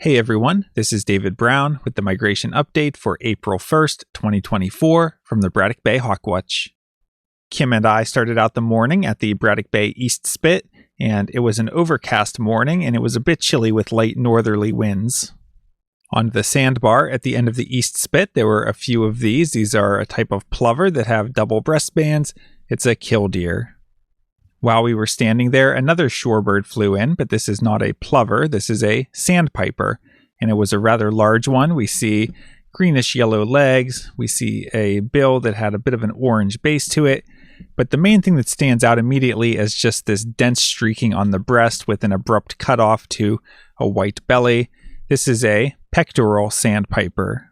Hey everyone, this is David Brown with the migration update for April 1st, 2024 from the Braddock Bay Hawk Watch. Kim and I started out the morning at the Braddock Bay East Spit, and it was an overcast morning and it was a bit chilly with light northerly winds. On the sandbar at the end of the East Spit, there were a few of these. These are a type of plover that have double breastbands. It's a killdeer. While we were standing there, another shorebird flew in, but this is not a plover, this is a sandpiper, and it was a rather large one. We see greenish yellow legs, we see a bill that had a bit of an orange base to it, but the main thing that stands out immediately is just this dense streaking on the breast with an abrupt cutoff to a white belly. This is a pectoral sandpiper.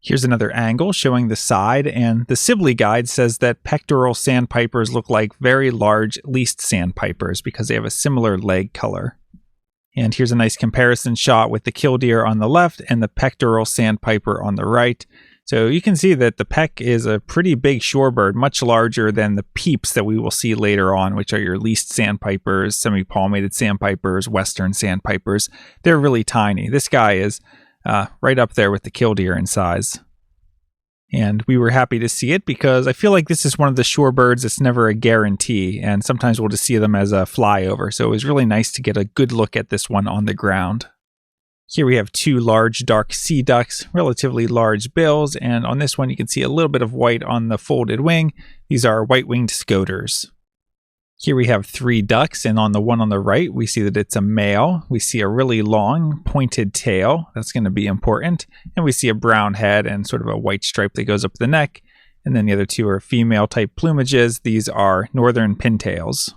Here's another angle showing the side, and the Sibley guide says that pectoral sandpipers look like very large least sandpipers because they have a similar leg color. And here's a nice comparison shot with the killdeer on the left and the pectoral sandpiper on the right. So you can see that the peck is a pretty big shorebird, much larger than the peeps that we will see later on, which are your least sandpipers, semi-palmated sandpipers, western sandpipers. They're really tiny. This guy is right up there with the killdeer in size. And we were happy to see it because I feel like this is one of the shorebirds that's never a guarantee, and sometimes we'll just see them as a flyover. So it was really nice to get a good look at this one on the ground. Here we have two large dark sea ducks, relatively large bills, and on this one you can see a little bit of white on the folded wing. These are white-winged scoters. Here we have three ducks, and on the one on the right, we see that it's a male. We see a really long, pointed tail. That's going to be important. And we see a brown head and sort of a white stripe that goes up the neck. And then the other two are female-type plumages. These are northern pintails.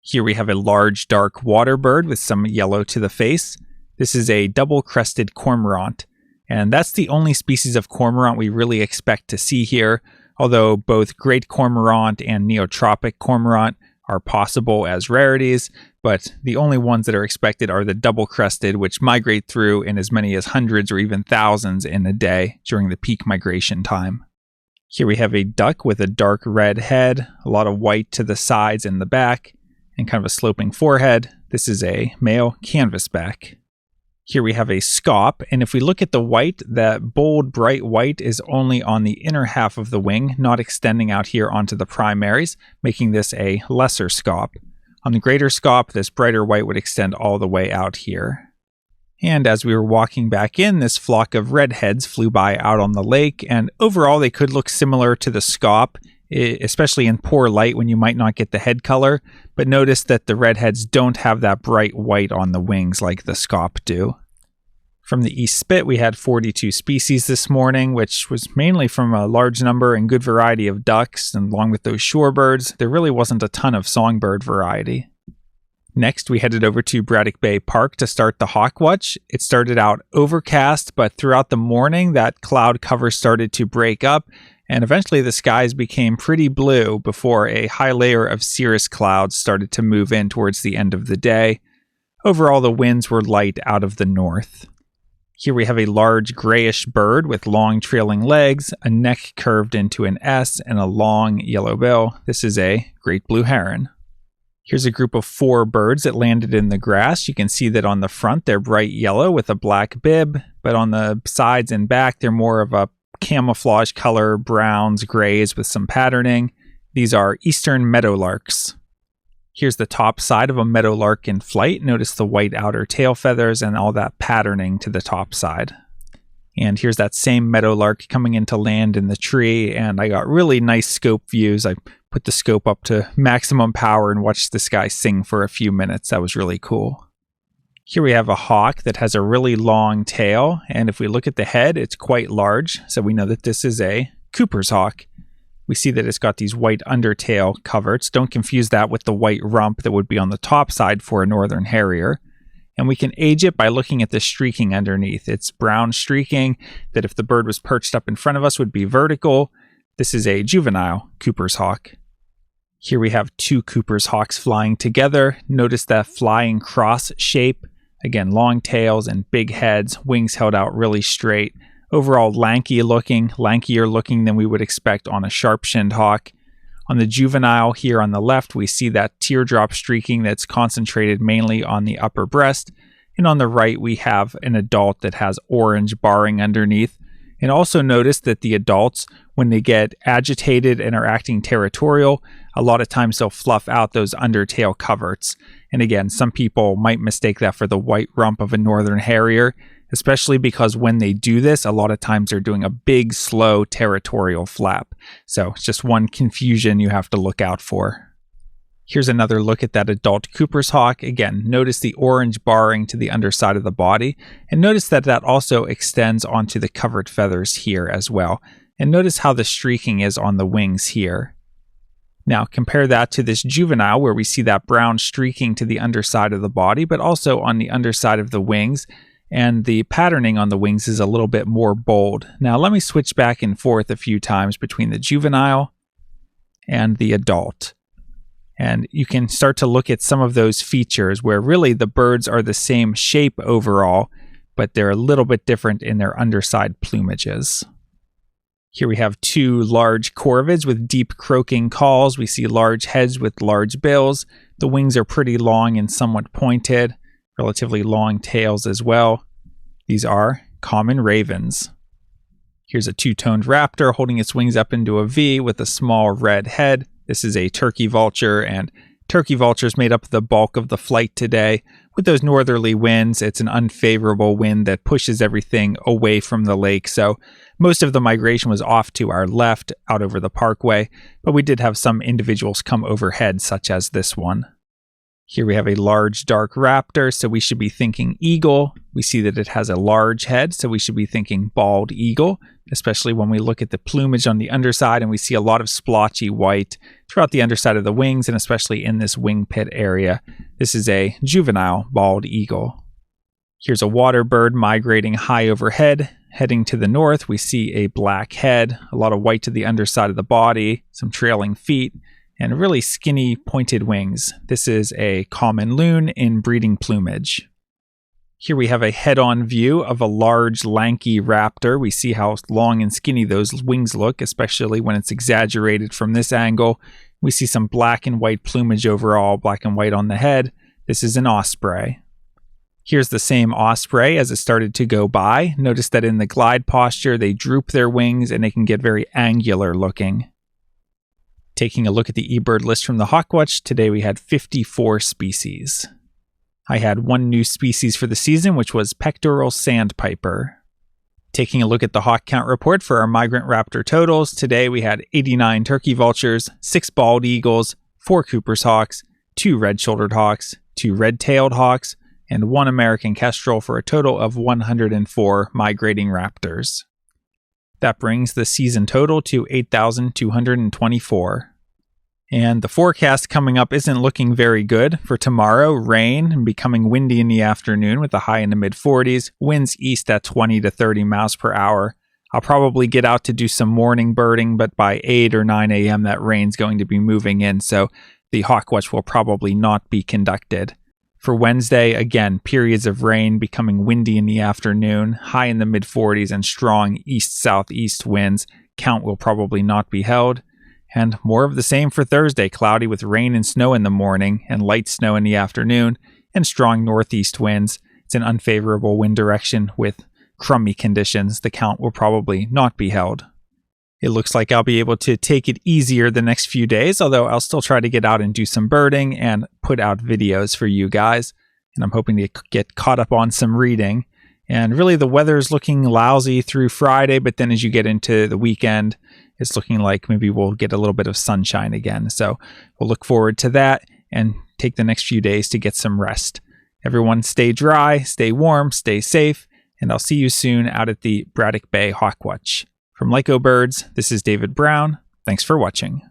Here we have a large, dark water bird with some yellow to the face. This is a double-crested cormorant. And that's the only species of cormorant we really expect to see here, although both great cormorant and neotropic cormorant are possible as rarities, but the only ones that are expected are the double-crested, which migrate through in as many as hundreds or even thousands in a day during the peak migration time. Here we have a duck with a dark red head, a lot of white to the sides and the back, and kind of a sloping forehead. This is a male canvasback. Here we have a scaup, and if we look at the white, that bold, bright white is only on the inner half of the wing, not extending out here onto the primaries, making this a lesser scaup. On the greater scaup, this brighter white would extend all the way out here. And as we were walking back in, this flock of redheads flew by out on the lake, and overall they could look similar to the scaup, especially in poor light when you might not get the head color, but notice that the redheads don't have that bright white on the wings like the scaup do. From the East Spit, we had 42 species this morning, which was mainly from a large number and good variety of ducks, and along with those shorebirds, there really wasn't a ton of songbird variety. Next, we headed over to Braddock Bay Park to start the Hawk Watch. It started out overcast, but throughout the morning, that cloud cover started to break up, and eventually the skies became pretty blue before a high layer of cirrus clouds started to move in towards the end of the day. Overall, the winds were light out of the north. Here we have a large grayish bird with long trailing legs, a neck curved into an S, and a long yellow bill. This is a great blue heron. Here's a group of 4 birds that landed in the grass. You can see that on the front they're bright yellow with a black bib, but on the sides and back they're more of a camouflage color, browns, grays with some patterning. These are eastern meadowlarks. Here's the top side of a meadowlark in flight. Notice the white outer tail feathers and all that patterning to the top side. And here's that same meadowlark coming into land in the tree, and I got really nice scope views. I put the scope up to maximum power and watched this guy sing for a few minutes. That was really cool. Here we have a hawk that has a really long tail, and if we look at the head, it's quite large, so we know that this is a Cooper's hawk. We see that it's got these white undertail coverts. Don't confuse that with the white rump that would be on the top side for a northern harrier. And we can age it by looking at the streaking underneath. It's brown streaking that if the bird was perched up in front of us would be vertical. This is a juvenile Cooper's hawk. Here we have 2 Cooper's hawks flying together. Notice that flying cross shape. Again, long tails and big heads, wings held out really straight. Overall lankier looking than we would expect on a sharp-shinned hawk. On the juvenile here on the left, we see that teardrop streaking that's concentrated mainly on the upper breast. And on the right, we have an adult that has orange barring underneath. And also notice that the adults, when they get agitated and are acting territorial, a lot of times they'll fluff out those undertail coverts. And again, some people might mistake that for the white rump of a northern harrier, especially because when they do this, a lot of times they're doing a big, slow territorial flap. So it's just one confusion you have to look out for. Here's another look at that adult Cooper's hawk. Again, notice the orange barring to the underside of the body, and notice that that also extends onto the covered feathers here as well. And notice how the streaking is on the wings here. Now compare that to this juvenile where we see that brown streaking to the underside of the body, but also on the underside of the wings, and the patterning on the wings is a little bit more bold. Now let me switch back and forth a few times between the juvenile and the adult. And you can start to look at some of those features where really the birds are the same shape overall, but they're a little bit different in their underside plumages. Here we have two large corvids with deep croaking calls. We see large heads with large bills. The wings are pretty long and somewhat pointed, relatively long tails as well. These are common ravens. Here's a two-toned raptor holding its wings up into a V with a small red head. This is a turkey vulture, and turkey vultures made up the bulk of the flight today. With those northerly winds, it's an unfavorable wind that pushes everything away from the lake. So most of the migration was off to our left, out over the parkway, but we did have some individuals come overhead, such as this one. Here we have a large dark raptor, so we should be thinking eagle. We see that it has a large head, so we should be thinking bald eagle, especially when we look at the plumage on the underside and we see a lot of splotchy white throughout the underside of the wings and especially in this wing pit area. This is a juvenile bald eagle. Here's a water bird migrating high overhead. Heading to the north, we see a black head, a lot of white to the underside of the body, some trailing feet, and really skinny pointed wings. This is a common loon in breeding plumage. Here we have a head-on view of a large lanky raptor. We see how long and skinny those wings look, especially when it's exaggerated from this angle. We see some black and white plumage overall, black and white on the head. This is an osprey. Here's the same osprey as it started to go by. Notice that in the glide posture, they droop their wings and they can get very angular looking. Taking a look at the eBird list from the Hawk Watch, today we had 54 species. I had one new species for the season, which was pectoral sandpiper. Taking a look at the hawk count report for our migrant raptor totals, today we had 89 turkey vultures, 6 bald eagles, 4 Cooper's hawks, 2 red-shouldered hawks, 2 red-tailed hawks, and 1 American kestrel for a total of 104 migrating raptors. That brings the season total to 8,224. And the forecast coming up isn't looking very good. For tomorrow, rain and becoming windy in the afternoon with a high in the mid-40s, winds east at 20 to 30 miles per hour. I'll probably get out to do some morning birding, but by 8 or 9 a.m. that rain's going to be moving in, so the Hawk Watch will probably not be conducted. For Wednesday, again, periods of rain, becoming windy in the afternoon, high in the mid-40s and strong east-southeast winds. Count will probably not be held. And more of the same for Thursday, cloudy with rain and snow in the morning and light snow in the afternoon and strong northeast winds. It's an unfavorable wind direction with crummy conditions. The count will probably not be held. It looks like I'll be able to take it easier the next few days, although I'll still try to get out and do some birding and put out videos for you guys. And I'm hoping to get caught up on some reading. And really the weather's looking lousy through Friday, but then as you get into the weekend, it's looking like maybe we'll get a little bit of sunshine again. So we'll look forward to that and take the next few days to get some rest. Everyone stay dry, stay warm, stay safe, and I'll see you soon out at the Braddock Bay Hawk Watch. From Lyco Birds, this is David Brown. Thanks for watching.